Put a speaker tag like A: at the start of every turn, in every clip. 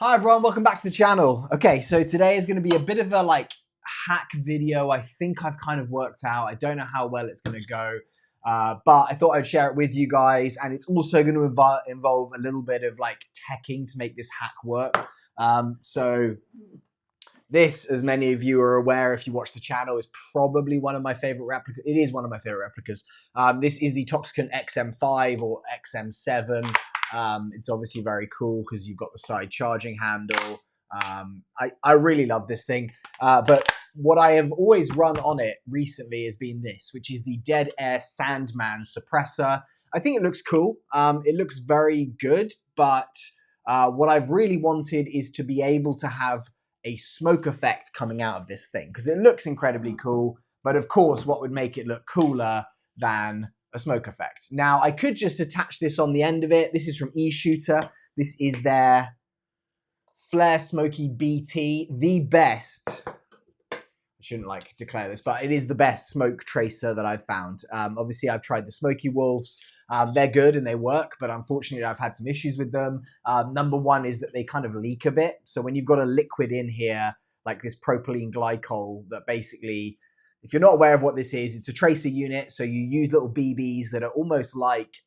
A: Hi everyone, welcome back to the channel. Okay, so today is going to be a bit of a hack video. I think I've kind of worked out. I don't know how well it's going to go, but I thought I'd share it with you guys. And it's also going to involve a little bit of teching to make this hack work. So this, as many of you are aware, if you watch the channel, is probably one of my favorite replicas. It is one of my favorite replicas. This is the Toxicant XM5 or XM7. It's obviously very cool because you've got the side charging handle. I really love this thing. But what I have always run on it recently has been this, which is the Dead Air Sandman suppressor. I think it looks cool. It looks very good, but what I've really wanted is to be able to have a smoke effect coming out of this thing because it looks incredibly cool. But of course, what would make it look cooler than a smoke effect? Now, I could just attach this on the end of it. This is from E-Shooter. This is their Flare Smoky BT, the best. I shouldn't declare this, but it is the best smoke tracer that I've found. Obviously, I've tried the Smoky Wolves. They're good and they work, but unfortunately, I've had some issues with them. Number one is that they kind of leak a bit. So when you've got a liquid in here, like this propylene glycol, that basically, if you're not aware of what this is, it's a tracer unit. So you use little BBs that are almost like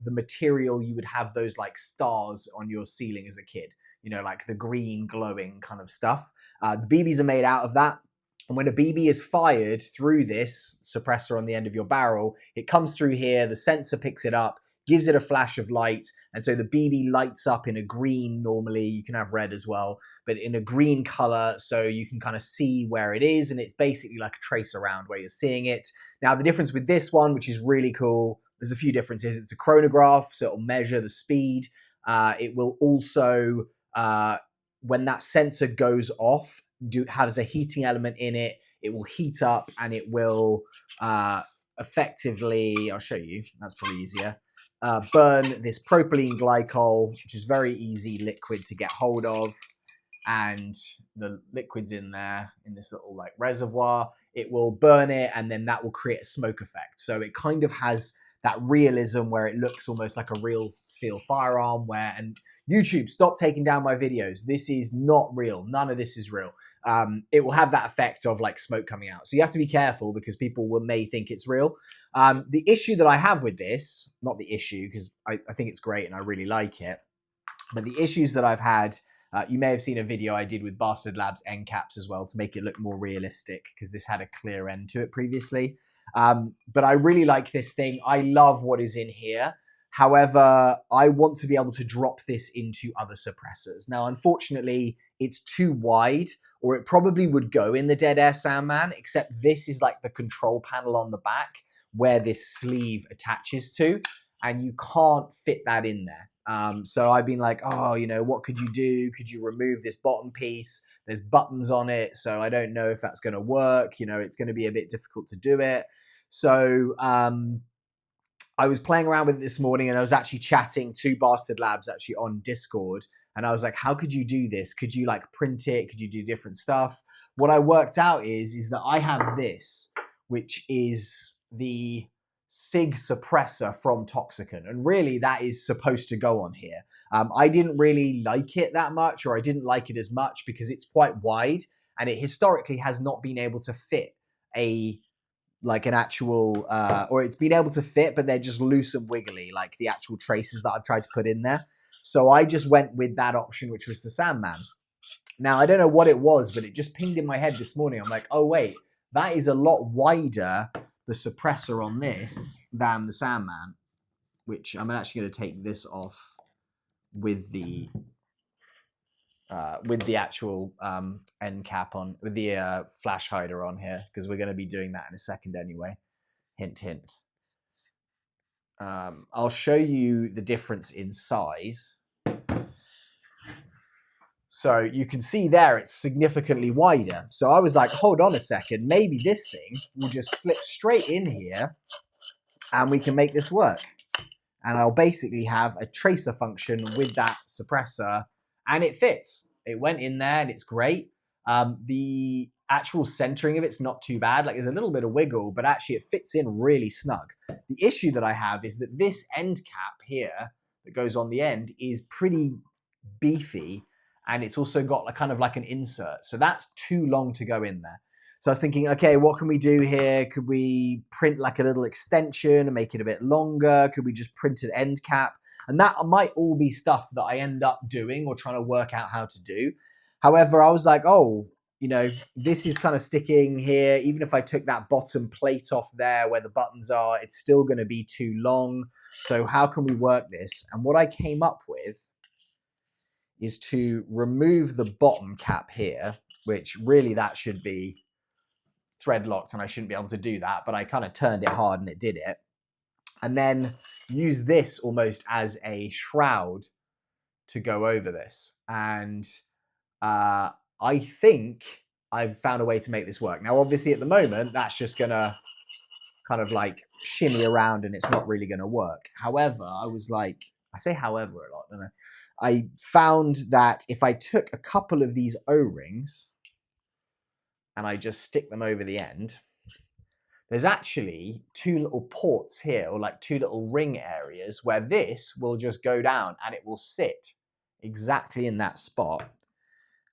A: the material you would have those stars on your ceiling as a kid. You know, like the green glowing kind of stuff. The BBs are made out of that. And when a BB is fired through this suppressor on the end of your barrel, it comes through here, the sensor picks it up, gives it a flash of light, and so the BB lights up in a green normally. You can have red as well, but in a green color, so you can kind of see where it is, and it's basically like a tracer round where you're seeing it. Now, the difference with this one, which is really cool, there's a few differences. It's a chronograph, so it'll measure the speed. It will also, when that sensor goes off, has a heating element in it. It will heat up and it will effectively, I'll show you, that's probably easier, burn this propylene glycol, which is very easy liquid to get hold of. And the liquid's in there in this little reservoir. It will burn it and then that will create a smoke effect. So it kind of has that realism where it looks almost like a real steel firearm and YouTube, stop taking down my videos. This is not real. None of this is real. It will have that effect of smoke coming out. So you have to be careful because people may think it's real. The issue that I have with this, not the issue because I think it's great and I really like it, but the issues that I've had, you may have seen a video I did with Bastard Labs end caps as well to make it look more realistic because this had a clear end to it previously. But I really like this thing. I love what is in here. However, I want to be able to drop this into other suppressors. Now, unfortunately, it's too wide, or it probably would go in the Dead Air Sandman, except this is like the control panel on the back where this sleeve attaches to, and you can't fit that in there. So I've been like, oh, what could you do? Could you remove this bottom piece? There's buttons on it, so I don't know if that's going to work. It's going to be a bit difficult to do it. So I was playing around with it this morning and I was actually chatting to Bastard Labs actually on Discord. And I was like, how could you do this? Could you print it? Could you do different stuff? What I worked out is that I have this, which is the SIG suppressor from Toxicant. And really that is supposed to go on here. I didn't really like it that much, or I didn't like it as much because it's quite wide and it historically has not been able to fit an actual, or it's been able to fit, but they're just loose and wiggly, like the actual traces that I've tried to put in there. So I just went with that option, which was the Sandman. Now, I don't know what it was, but it just pinged in my head this morning. I'm like, oh, wait, that is a lot wider, the suppressor on this, than the Sandman, which I'm actually going to take this off with the actual end cap on, with the flash hider on here, because we're going to be doing that in a second anyway. Hint, hint. I'll show you the difference in size. So you can see there it's significantly wider. So I was like, hold on a second, maybe this thing will just slip straight in here and we can make this work. And I'll basically have a tracer function with that suppressor and it fits. It went in there and it's great. The actual centering of it's not too bad. There's a little bit of wiggle, but actually it fits in really snug. The issue that I have is that this end cap here that goes on the end is pretty beefy and it's also got like kind of like an insert. So that's too long to go in there. So I was thinking, okay, what can we do here? Could we print like a little extension and make it a bit longer? Could we just print an end cap? And that might all be stuff that I end up doing or trying to work out how to do. However, I was like, oh, you know, this is kind of sticking here. Even if I took that bottom plate off there where the buttons are, it's still going to be too long. So how can we work this? And what I came up with is to remove the bottom cap here, which really that should be thread locked and I shouldn't be able to do that, but I kind of turned it hard and it did it. And then use this almost as a shroud to go over this. And I think I've found a way to make this work. Now, obviously at the moment, that's just gonna kind of like shimmy around and it's not really gonna work. However, I was like, I say however a lot, don't I? I found that if I took a couple of these O-rings and I just stick them over the end, there's actually two little ports here, or like two little ring areas where this will just go down and it will sit exactly in that spot.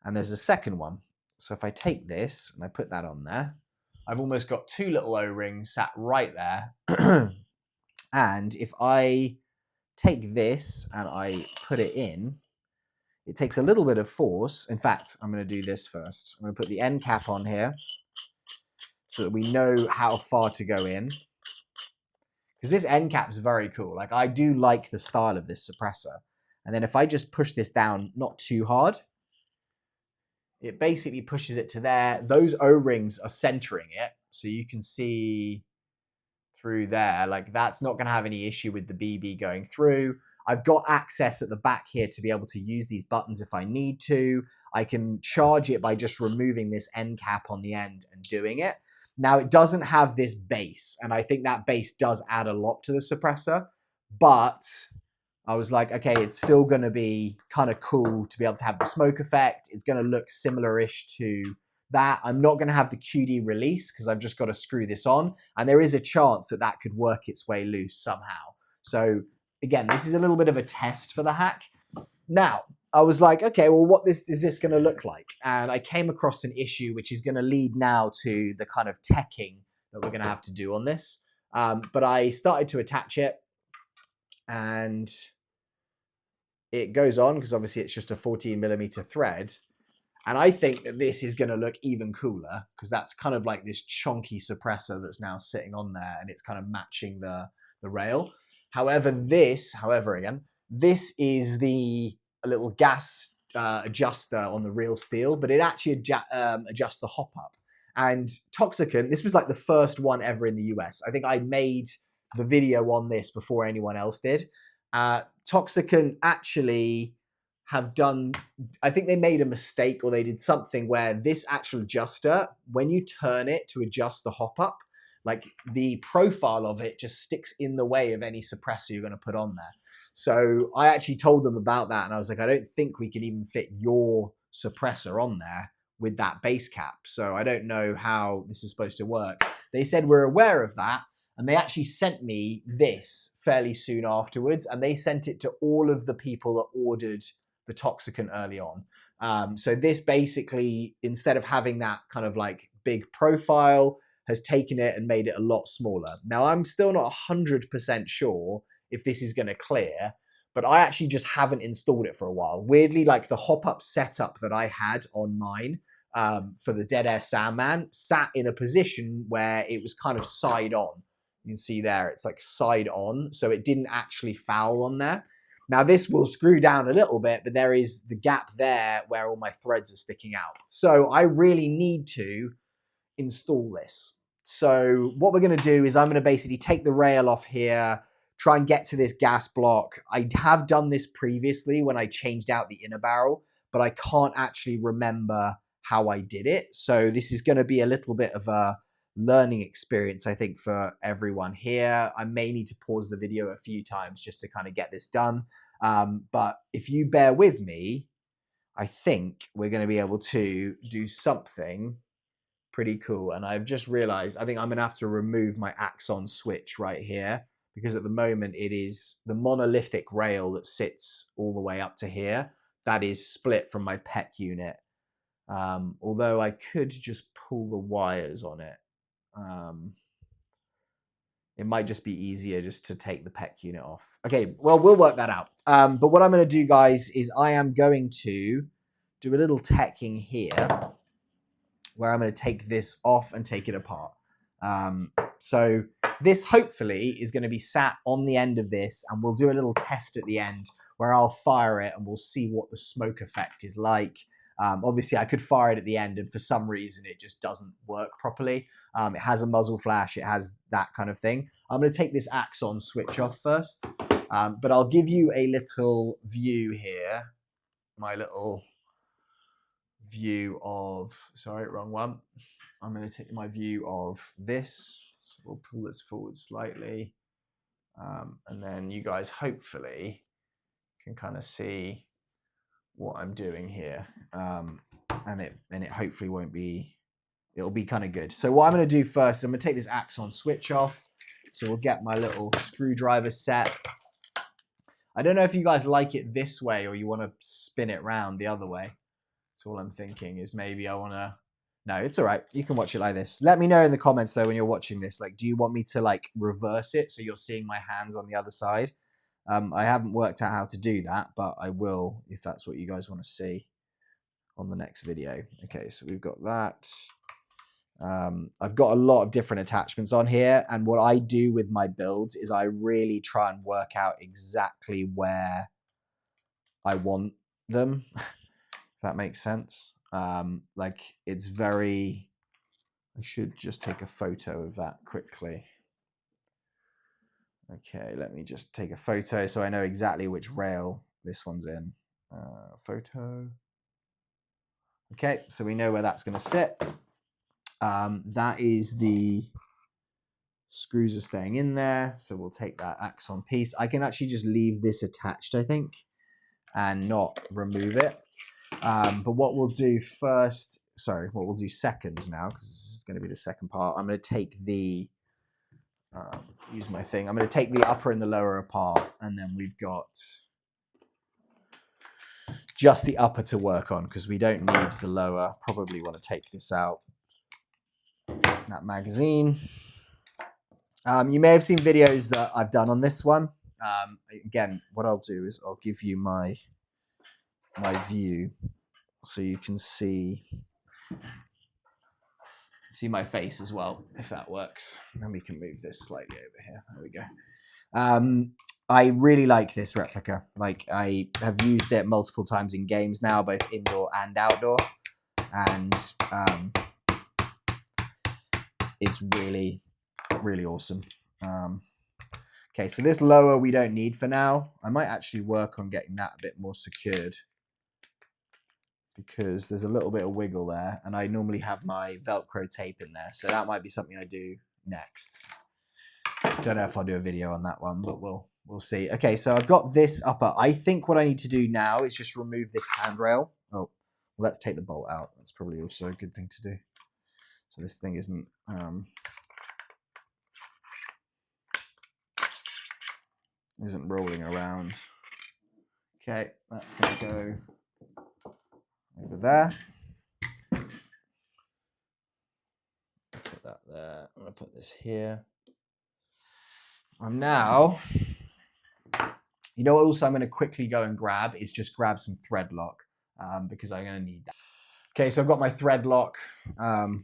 A: And there's a second one. So if I take this and I put that on there, I've almost got two little O-rings sat right there. And if I take this and I put it in, it takes a little bit of force. In fact, I'm going to do this first. I'm going to put the end cap on here so that we know how far to go in. Because this end cap is very cool. Like, I do like the style of this suppressor. And then if I just push this down not too hard, it basically pushes it to there. Those O-rings are centering it. So you can see through there, like that's not going to have any issue with the BB going through. I've got access at the back here to be able to use these buttons if I need to. I can charge it by just removing this end cap on the end and doing it. Now, it doesn't have this base, and I think that base does add a lot to the suppressor, but I was like, okay, it's still going to be kind of cool to be able to have the smoke effect. It's going to look similar-ish to that. I'm not going to have the QD release because I've just got to screw this on, and there is a chance that that could work its way loose somehow. So again, this is a little bit of a test for the hack. Now, I was like, okay, well, what is this going to look like? And I came across an issue which is going to lead now to the kind of teching that we're going to have to do on this. But I started to attach it, and it goes on because obviously it's just a 14mm thread. And I think that this is going to look even cooler because that's kind of like this chunky suppressor that's now sitting on there, and it's kind of matching the rail. However, this is the little gas adjuster on the real steel, but it actually adjusts the hop up. And Toxicant, this was like the first one ever in the US. I think I made the video on this before anyone else did. Toxicant actually have done, I think they made a mistake or they did something where this actual adjuster, when you turn it to adjust the hop up, like the profile of it just sticks in the way of any suppressor you're going to put on there. So I actually told them about that, and I was like, I don't think we can even fit your suppressor on there with that base cap. So I don't know how this is supposed to work. They said we're aware of that, and they actually sent me this fairly soon afterwards, and they sent it to all of the people that ordered the Toxicant early on. So this basically, instead of having that kind of like big profile, has taken it and made it a lot smaller. Now, I'm still not 100% sure if this is going to clear, but I actually just haven't installed it for a while. Weirdly, like the hop-up setup that I had on mine for the Dead Air Sandman sat in a position where it was kind of side on. You can see there, it's like side on, so it didn't actually foul on there. Now, this will screw down a little bit, but there is the gap there where all my threads are sticking out. So I really need to install this. So what we're going to do is I'm going to basically take the rail off here, try and get to this gas block. I have done this previously when I changed out the inner barrel, but I can't actually remember how I did it. So this is going to be a little bit of a learning experience, I think, for everyone here. I may need to pause the video a few times just to kind of get this done. But if you bear with me, I think we're going to be able to do something pretty cool. And I've just realized, I think I'm going to have to remove my Axon switch right here, because at the moment it is the monolithic rail that sits all the way up to here that is split from my PEC unit. Although I could just pull the wires on it. It might just be easier just to take the PEC unit off. Okay, well, we'll work that out. But what I'm going to do, guys, is I am going to do a little teching here where I'm going to take this off and take it apart. So this hopefully is going to be sat on the end of this, and we'll do a little test at the end where I'll fire it and we'll see what the smoke effect is like. Obviously, I could fire it at the end and for some reason it just doesn't work properly. It has a muzzle flash, it has that kind of thing. I'm going to take this Axon switch off first, but I'll give you a little view here. My little view of, sorry, wrong one. I'm going to take my view of this. So we'll pull this forward slightly. And then you guys hopefully can kind of see what I'm doing here. And it hopefully won't be, it'll be kind of good. So what I'm going to do first, I'm going to take this Axon switch off. So we'll get my little screwdriver set. I don't know if you guys like it this way or you want to spin it round the other way. So all I'm thinking is maybe I want to, no, it's all right. You can watch it like this. Let me know in the comments though when you're watching this, like, do you want me to like reverse it so you're seeing my hands on the other side? I haven't worked out how to do that, but I will if that's what you guys want to see on the next video. Okay, so we've got that. I've got a lot of different attachments on here, and what I do with my builds is I really try and work out exactly where I want them, if that makes sense. Like it's very, I should just take a photo of that quickly. Okay, let me just take a photo so I know exactly which rail this one's in. Photo. Okay, so we know where that's going to sit. That is the screws are staying in there, so we'll take that Axon piece. I can actually just leave this attached, I think, and not remove it. But what we'll do first, sorry, what we'll do second now, because this is going to be the second part, I'm going to take the, use my thing, I'm going to take the upper and the lower apart, and then we've got just the upper to work on, because we don't need the lower. Probably want to take this out, that magazine. You may have seen videos that I've done on this one. Again, what I'll do is I'll give you my view so you can see my face as well, if that works. And we can move this slightly over here. There we go. I really like this replica. Like, I have used it multiple times in games now, both indoor and outdoor. And it's really, really awesome. Okay, so this lower we don't need for now. I might actually work on getting that a bit more secured, because there's a little bit of wiggle there, and I normally have my Velcro tape in there, so that might be something I do next. Don't know if I'll do a video on that one, but we'll see. Okay, so I've got this upper. I think what I need to do now is just remove this handrail. Oh, well, let's take the bolt out. That's probably also a good thing to do. So this thing isn't rolling around. Okay, that's gonna go over there. Put that there. I'm gonna put this here. I'm now, you know what also I'm gonna quickly go and grab is just grab some thread lock, because I'm gonna need that. Okay, so I've got my thread lock,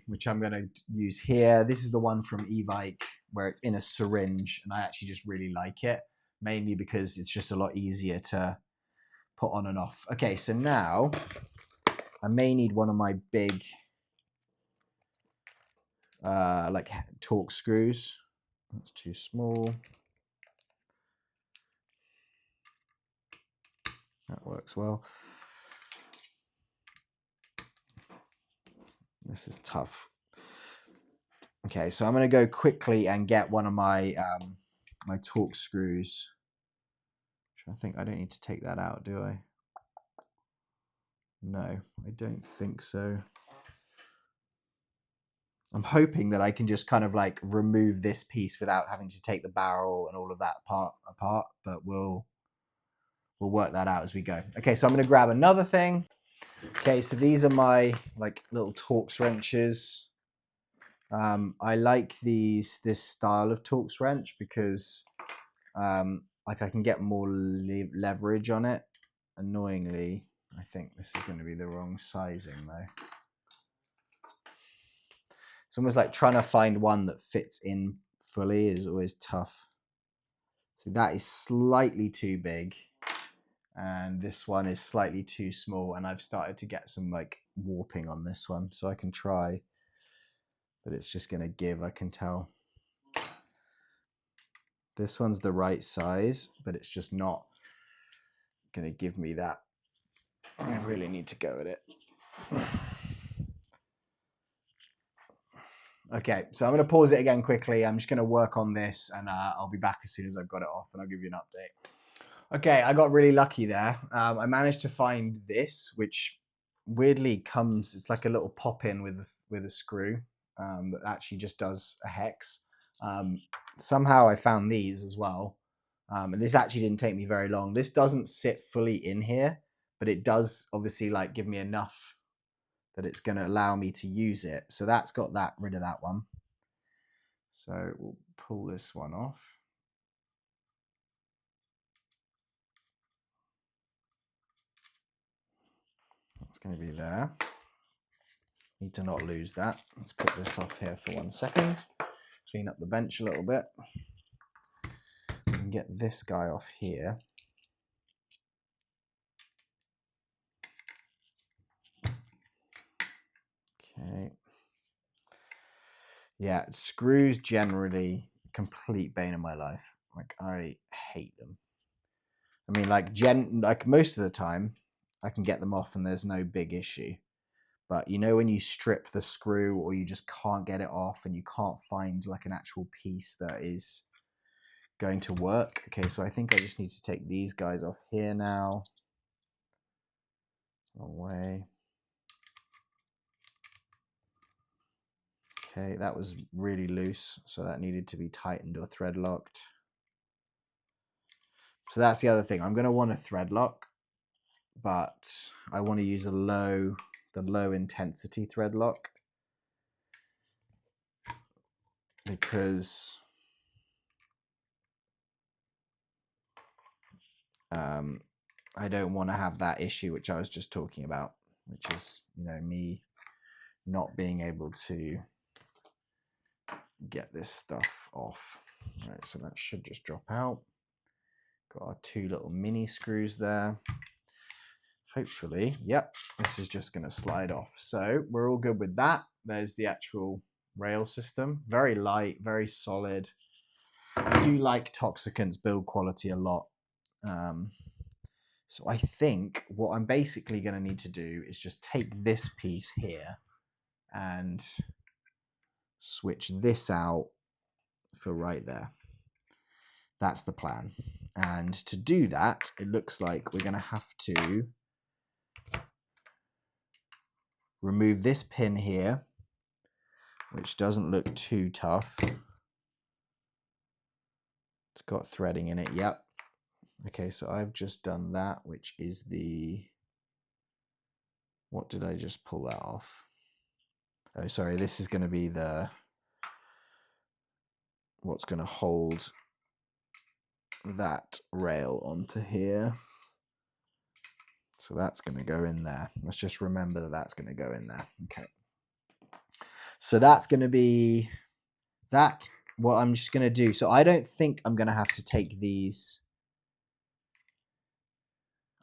A: which I'm gonna use here. This is the one from Evike where it's in a syringe, and I actually just really like it, mainly because it's just a lot easier to put on and off. Okay, so now I may need one of my big like Torx screws. That's too small. That works well. This is tough. Okay, so I'm going to go quickly and get one of my my Torx screws. I think I don't need to take that out, do I? No, I don't think so. I'm hoping that I can just kind of like remove this piece without having to take the barrel and all of that part apart, but we'll we'll work that out as we go. Okay, so I'm going to grab another thing. Okay, so these are my like little Torx wrenches. I like this style of Torx wrench because like I can get more leverage on it. Annoyingly, I think this is going to be the wrong sizing though. It's almost like trying to find one that fits in fully is always tough. So that is slightly too big. And this one is slightly too small. And I've started to get some like warping on this one. So I can try, but it's just going to give, I can tell. This one's the right size, but it's just not going to give me that. I really need to go at it. Okay, so I'm going to pause it again quickly. I'm just going to work on this and I'll be back as soon as I've got it off and I'll give you an update. Okay, I got really lucky there. I managed to find this, which weirdly comes, it's like a little pop-in with a screw that actually just does a hex. Somehow I found these as well. And this actually didn't take me very long. This doesn't sit fully in here, but it does obviously like give me enough that it's going to allow me to use it. So that's got that, rid of that one. So we'll pull this one off. It's going to be there. Need to not lose that. Let's put this off here for 1 second. Clean up the bench a little bit. And get this guy off here. Okay. Yeah, screws generally complete bane of my life. Like I hate them. I mean, like most of the time, I can get them off and there's no big issue. But you know when you strip the screw or you just can't get it off and you can't find like an actual piece that is going to work. Okay, so I think I just need to take these guys off here now. Away. Okay, that was really loose, so that needed to be tightened or thread locked. So that's the other thing. I'm going to want a thread lock, but I want to use the low intensity thread lock because I don't want to have that issue which I was just talking about, which is, you know, me not being able to get this stuff off. All right, so that should just drop out. Got our 2 little mini screws there. Hopefully, yep, this is just going to slide off. So we're all good with that. There's the actual rail system. Very light, very solid. I do like Toxicant's build quality a lot. So I think what I'm basically going to need to do is just take this piece here and switch this out for right there. That's the plan. And to do that, it looks like we're going to have to remove this pin here, which doesn't look too tough. It's got threading in it, yep. Okay, so I've just done that, which is the... What did I just pull that off? Oh, sorry, this is going to be the... What's going to hold that rail onto here. So that's going to go in there. Let's just remember that that's going to go in there. Okay. So that's going to be that. What I'm just going to do. So I don't think I'm going to have to take these.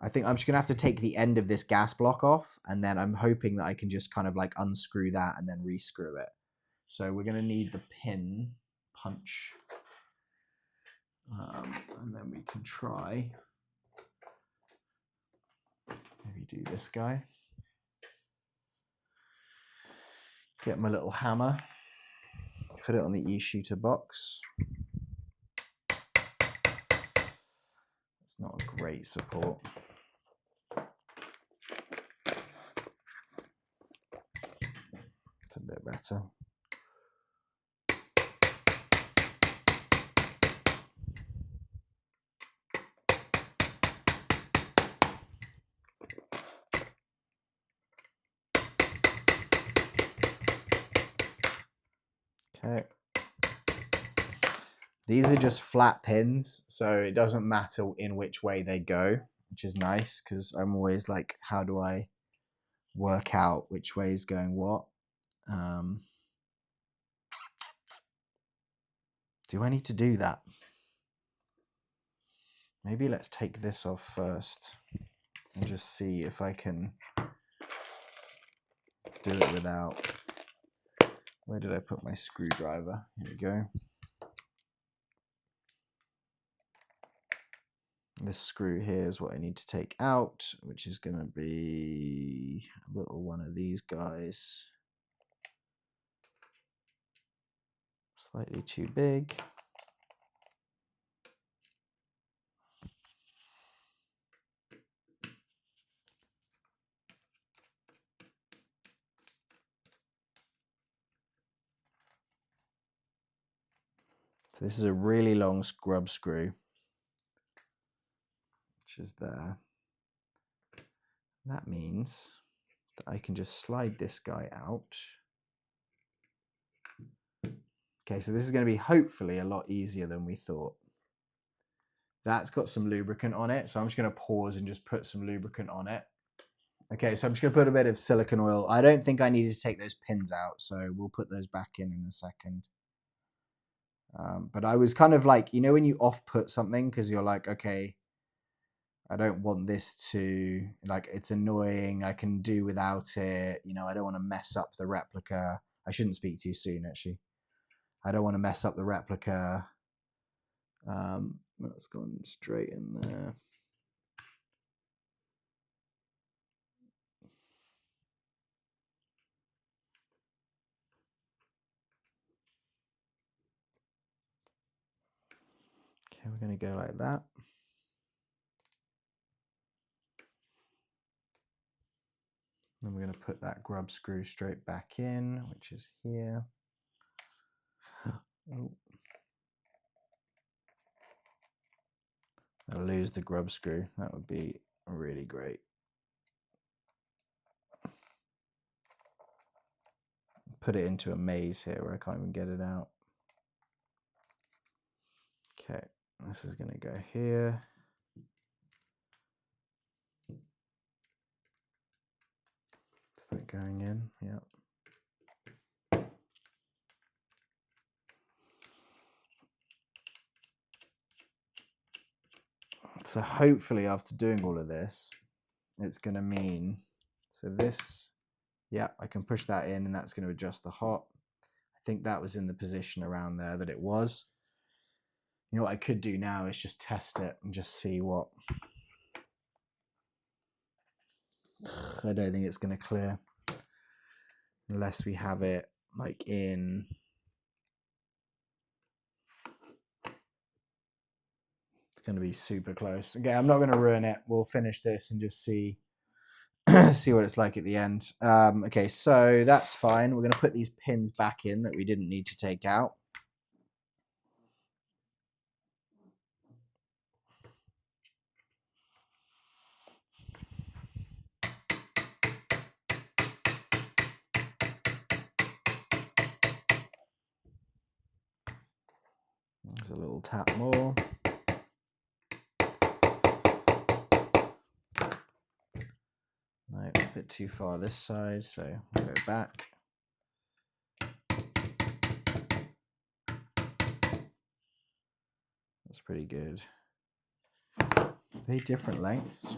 A: I think I'm just going to have to take the end of this gas block off. And then I'm hoping that I can just kind of like unscrew that and then rescrew it. So we're going to need the pin punch. And then we can try. Maybe do this guy. Get my little hammer. Put it on the E-Shooter box. It's not a great support. It's a bit better. Okay. These are just flat pins, so it doesn't matter in which way they go, which is nice because I'm always like, how do I work out which way is going what? Do I need to do that? Maybe let's take this off first and just see if I can do it without. Where did I put my screwdriver? Here we go. This screw here is what I need to take out, which is going to be a little one of these guys. Slightly too big. So this is a really long scrub screw, which is there. That means that I can just slide this guy out. Okay, so this is going to be hopefully a lot easier than we thought. That's got some lubricant on it, so I'm just going to pause and just put some lubricant on it. Okay, so I'm just going to put a bit of silicone oil. I don't think I needed to take those pins out, so we'll put those back in a second. But I was kind of like, you know, when you off-put something because you're like, okay, I don't want this to, like, it's annoying. I can do without it. You know, I don't want to mess up the replica. I shouldn't speak too soon, actually. I don't want to mess up the replica. That's gone straight in there. Okay, we're going to go like that. Then we're going to put that grub screw straight back in, which is here. Oh. I'll lose the grub screw. That would be really great. Put it into a maze here where I can't even get it out. Okay, this is going to go here. Is that going in? Yeah. So hopefully after doing all of this, it's going to mean, so this, yeah, I can push that in and that's going to adjust the hot. I think that was in the position around there that it was. You know what I could do now is just test it and just see what. I don't think it's going to clear unless we have it like in. It's going to be super close. Okay, I'm not going to ruin it. We'll finish this and just see see what it's like at the end. Okay, so that's fine. We're going to put these pins back in that we didn't need to take out. There's a little tap more. No, a bit too far this side, so we'll go back. That's pretty good. Are they different lengths?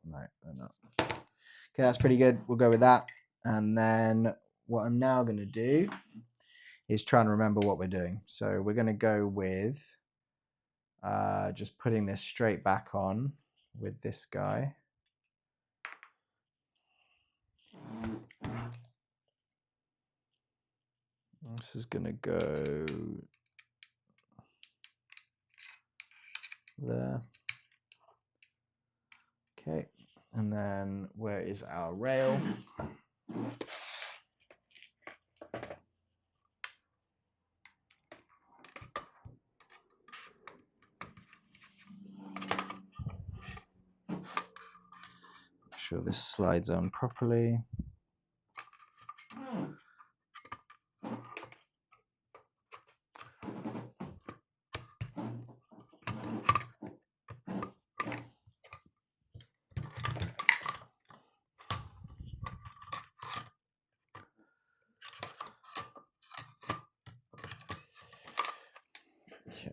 A: No, they're not. Okay, that's pretty good. We'll go with that. And then what I'm now going to do is try and remember what we're doing. So we're going to go with just putting this straight back on with this guy. This is going to go there. Okay, and then where is our rail? Make sure this slides on properly.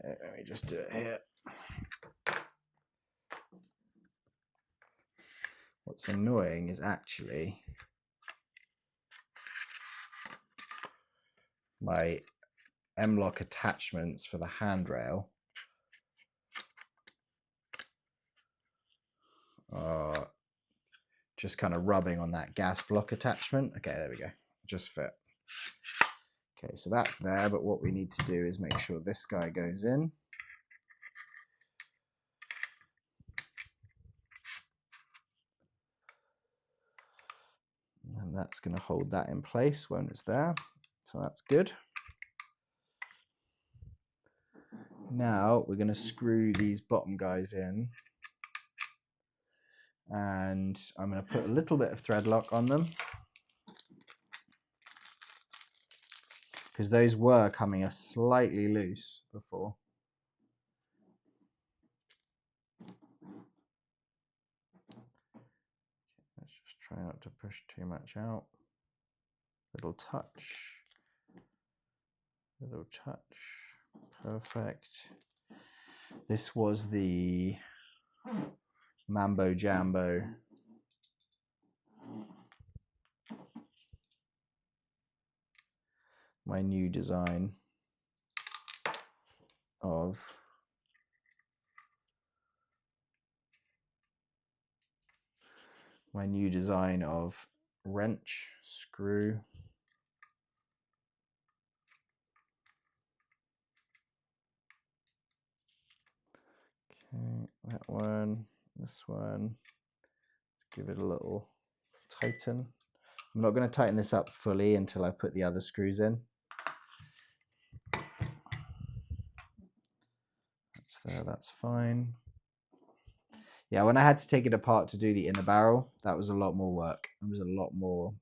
A: let me just do it here. What's annoying is actually my M-lock attachments for the handrail are just kind of rubbing on that gas block attachment. Okay, there we go. Just fit. Okay, so that's there, but what we need to do is make sure this guy goes in. And that's going to hold that in place when it's there. So that's good. Now we're going to screw these bottom guys in. And I'm going to put a little bit of thread lock on them, because those were coming slightly loose before. Let's just try not to push too much out. Little touch. Little touch. Perfect. This was the Mambo Jambo. My new design of wrench, screw. Okay, that one, this one. Let's give it a little tighten. I'm not going to tighten this up fully until I put the other screws in. That's there, that's fine. Yeah, when I had to take it apart to do the inner barrel, that was a lot more work. It was a lot more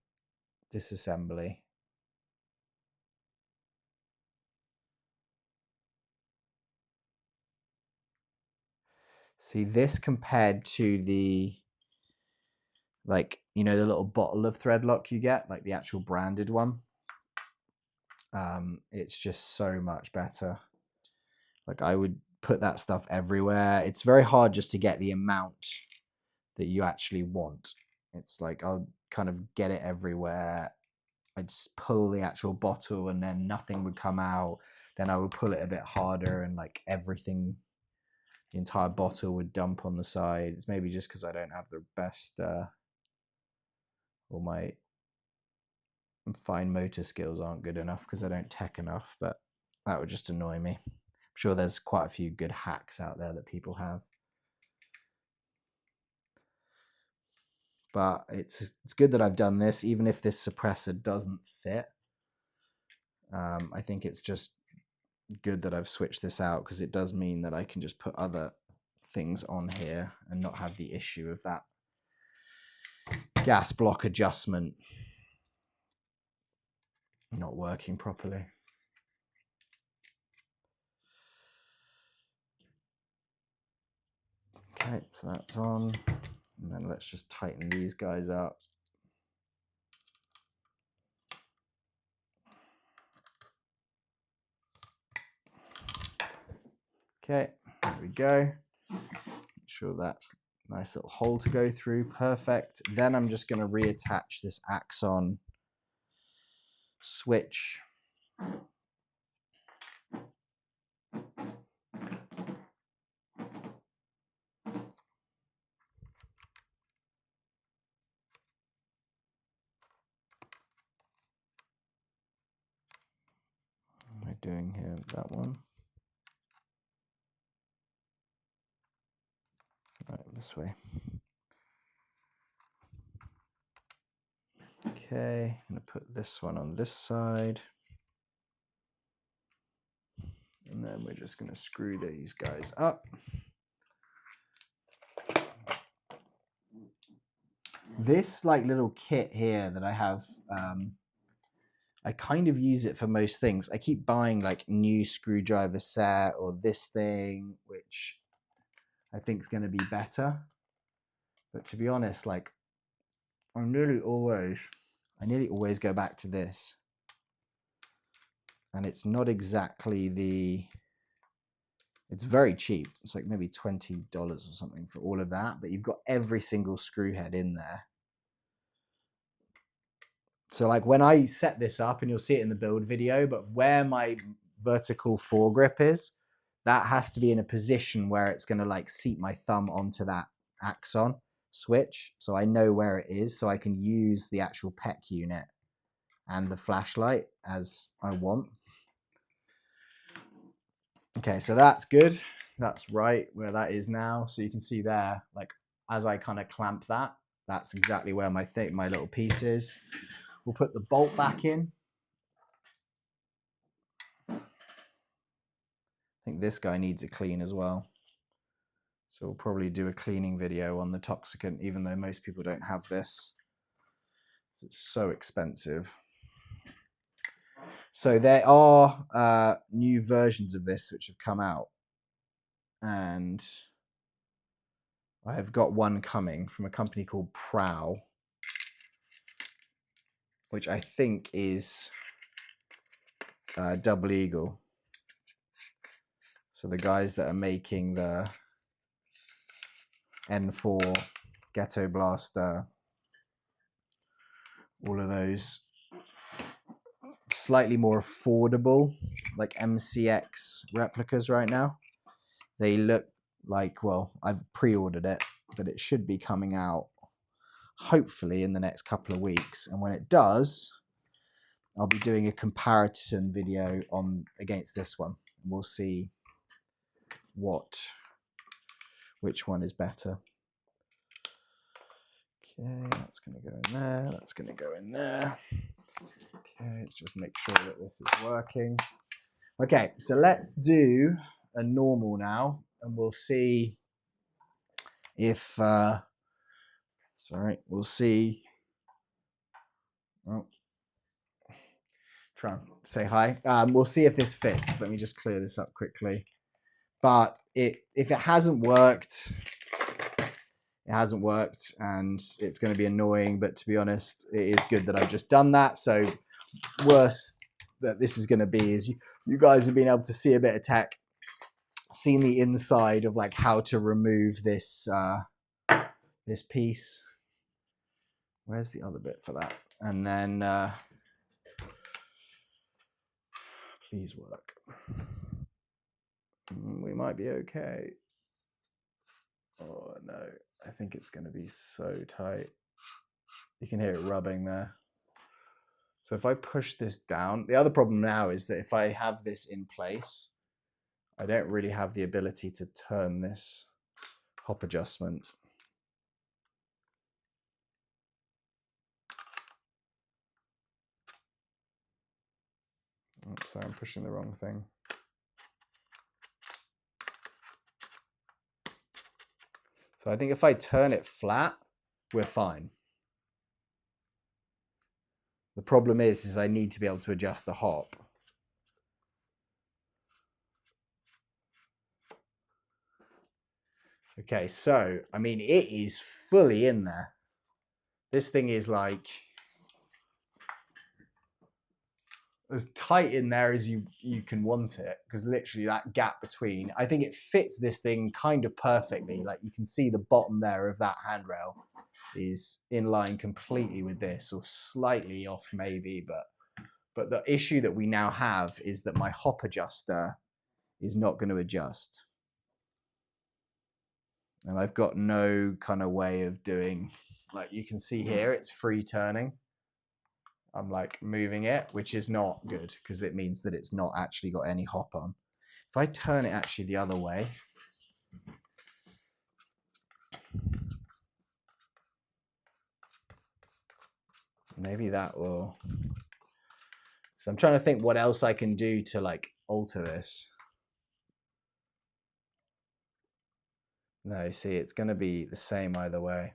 A: disassembly. See, this compared to the, like, you know, the little bottle of thread lock you get, like the actual branded one. It's just so much better. Like, I would put that stuff everywhere. It's very hard just to get the amount that you actually want. It's like, I'll kind of get it everywhere. I'd just pull the actual bottle and then nothing would come out. Then I would pull it a bit harder and like everything, the entire bottle would dump on the side. It's maybe just because I don't have the best, or my fine motor skills aren't good enough because I don't tech enough, but that would just annoy me. I'm sure there's quite a few good hacks out there that people have. But it's good that I've done this, even if this suppressor doesn't fit. I think it's just good that I've switched this out, because it does mean that I can just put other things on here and not have the issue of that gas block adjustment not working properly. Okay, so that's on. And then let's just tighten these guys up. Okay, there we go. Make sure that's a nice little hole to go through. Perfect. Then I'm just going to reattach this axon switch. What am I doing here? That one. Right, this way. Okay, I'm going to put this one on this side. And then we're just going to screw these guys up. This like little kit here that I have, I kind of use it for most things. I keep buying like new screwdriver set or this thing, which I think is going to be better. But to be honest, like I nearly always go back to this. And it's not exactly the It's very cheap. It's like maybe $20 or something for all of that, but you've got every single screw head in there. So like when I set this up, and you'll see it in the build video, but where my vertical foregrip is, that has to be in a position where it's going to like seat my thumb onto that axon switch. So I know where it is, so I can use the actual PEC unit and the flashlight as I want. Okay, so that's good. That's right where that is now. So you can see there, like as I kind of clamp that, that's exactly where my little piece is. We'll put the bolt back in. I think this guy needs a clean as well. So we'll probably do a cleaning video on the Toxicant, even though most people don't have this. It's so expensive. So there are new versions of this which have come out. And I have got one coming from a company called Prow, which I think is Double Eagle. So the guys that are making the N4 Ghetto Blaster, all of those slightly more affordable, like MCX replicas right now. They look like, well, I've pre-ordered it, but it should be coming out hopefully in the next couple of weeks. And when it does, I'll be doing a comparison video against this one. We'll see which one is better. Okay, that's going to go in there. That's going to go in there. Okay, let's just make sure that this is working. Okay, so let's do a normal now, and we'll see if, we'll see. Oh, try and say hi. We'll see if this fits. Let me just clear this up quickly. But if it hasn't worked, it hasn't worked, and it's going to be annoying. But to be honest, it is good that I've just done that. So worse that this is going to be is you guys have been able to see a bit of tech, seen the inside of like how to remove this this piece. Where's the other bit for that? And then please work. We might be okay. Oh no, I think it's going to be so tight. You can hear it rubbing there. So if I push this down, the other problem now is that if I have this in place, I don't really have the ability to turn this hop adjustment. Oops, sorry, I'm pushing the wrong thing. So I think if I turn it flat, we're fine. The problem is I need to be able to adjust the hop. Okay, so, I mean, it is fully in there. This thing is like as tight in there as you can want it, because literally that gap between, I think it fits this thing kind of perfectly. Like you can see the bottom there of that handrail is in line completely with this, or slightly off maybe, but the issue that we now have is that my hop adjuster is not going to adjust. And I've got no kind of way of doing, like you can see here, it's free turning. I'm like moving it, which is not good because it means that it's not actually got any hop on. If I turn it actually the other way, maybe that will. So I'm trying to think what else I can do to like alter this. No, see, it's going to be the same either way.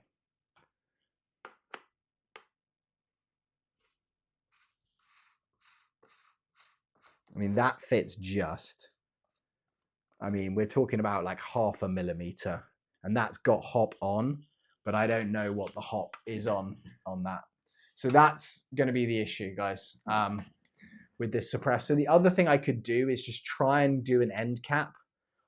A: I mean, that fits just. I mean, we're talking about like 0.5 millimeter, and that's got hop on, but I don't know what the hop is on that. So that's going to be the issue, guys, with this suppressor. The other thing I could do is just try and do an end cap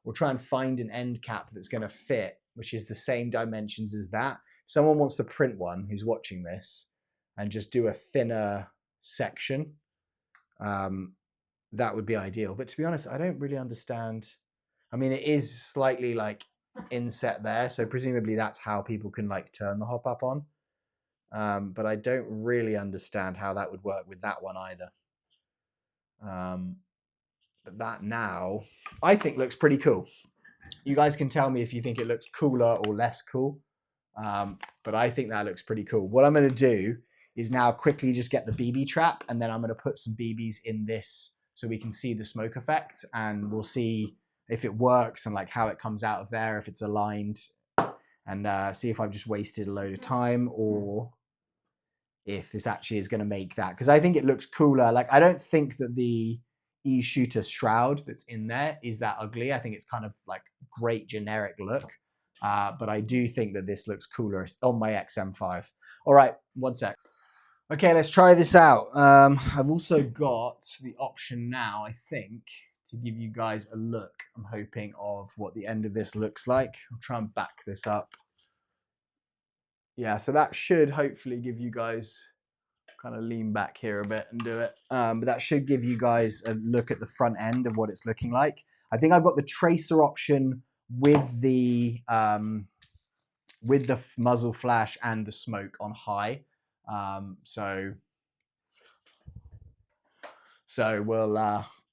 A: we'll try and find an end cap that's going to fit, which is the same dimensions as that. If someone wants to print one who's watching this and just do a thinner section, that would be ideal. But to be honest, I don't really understand. I mean, it is slightly like inset there, so presumably that's how people can like turn the hop up on. But I don't really understand how that would work with that one either. But that now I think looks pretty cool. You guys can tell me if you think it looks cooler or less cool. But I think that looks pretty cool. What I'm going to do is now quickly just get the BB trap, and then I'm going to put some BBs in this so we can see the smoke effect, and we'll see if it works and like how it comes out of there, if it's aligned, and see if I've just wasted a load of time or if this actually is going to make that. Because I think it looks cooler. Like, I don't think that the E-Shooter shroud that's in there is that ugly. I think it's kind of like great generic look. But I do think that this looks cooler on my XM5. All right, one sec. Okay, let's try this out. I've also got the option now, I think, to give you guys a look, I'm hoping, of what the end of this looks like. I'll try and back this up. Yeah, so that should hopefully give you guys, kind of lean back here a bit and do it. But that should give you guys a look at the front end of what it's looking like. I think I've got the tracer option with the muzzle flash and the smoke on high. So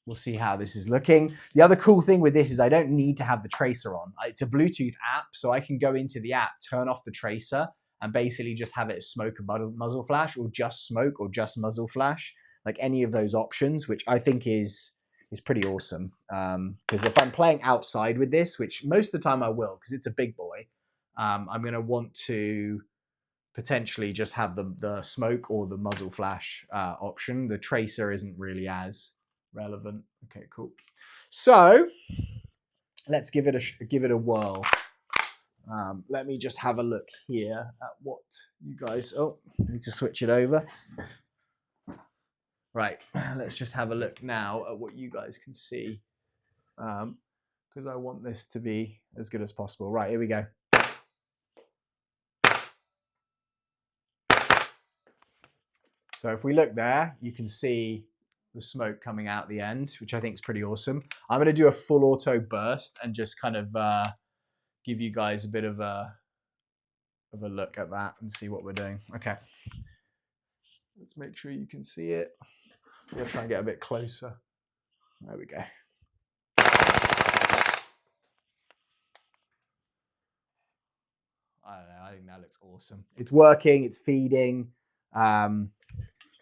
A: we'll see how this is looking. The other cool thing with this is I don't need to have the tracer on. It's a Bluetooth app, so I can go into the app, turn off the tracer, and basically just have it as smoke and muzzle flash, or just smoke, or just muzzle flash, like any of those options, which I think is pretty awesome. Because if I'm playing outside with this, which most of the time I will, because it's a big boy, I'm going to want to potentially just have the smoke or the muzzle flash option. The tracer isn't really as relevant. Okay, cool. So let's give it a whirl. Let me just have a look here at what you guys. Oh, I need to switch it over. Right, let's just have a look now at what you guys can see, because I want this to be as good as possible. Right, here we go. So if we look there, you can see the smoke coming out the end, which I think is pretty awesome. I'm going to do a full auto burst and just kind of give you guys a bit of a look at that and see what we're doing. Okay, let's make sure you can see it. I'm going to try and get a bit closer. There we go. I don't know, I think that looks awesome. It's working, it's feeding. Let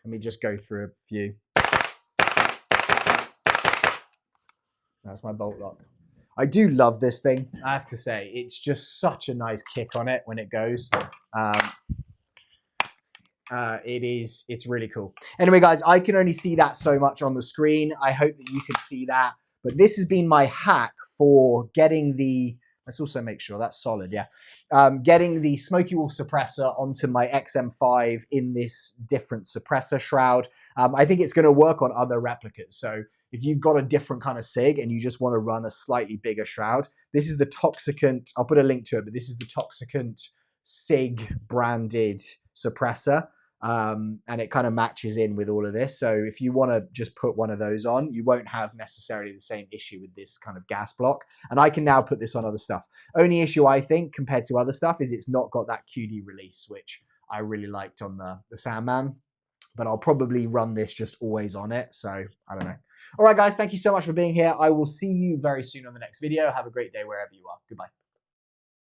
A: me just go through a few. That's my bolt lock. I do love this thing, I have to say. It's just such a nice kick on it when it goes. It's really cool. Anyway, guys, I can only see that so much on the screen. I hope that you can see that. But this has been my hack for getting the, let's also make sure that's solid, yeah. Getting the Smoky Wolf suppressor onto my XM5 in this different suppressor shroud. I think it's going to work on other replicas. So if you've got a different kind of SIG and you just want to run a slightly bigger shroud, this is the Toxicant, I'll put a link to it, but this is the Toxicant SIG branded suppressor. And it kind of matches in with all of this. So if you want to just put one of those on, you won't have necessarily the same issue with this kind of gas block. And I can now put this on other stuff. Only issue, I think, compared to other stuff is it's not got that QD release, which I really liked on the Sandman. But I'll probably run this just always on it. So I don't know. All right, guys, thank you so much for being here. I will see you very soon on the next video. Have a great day wherever you are. Goodbye.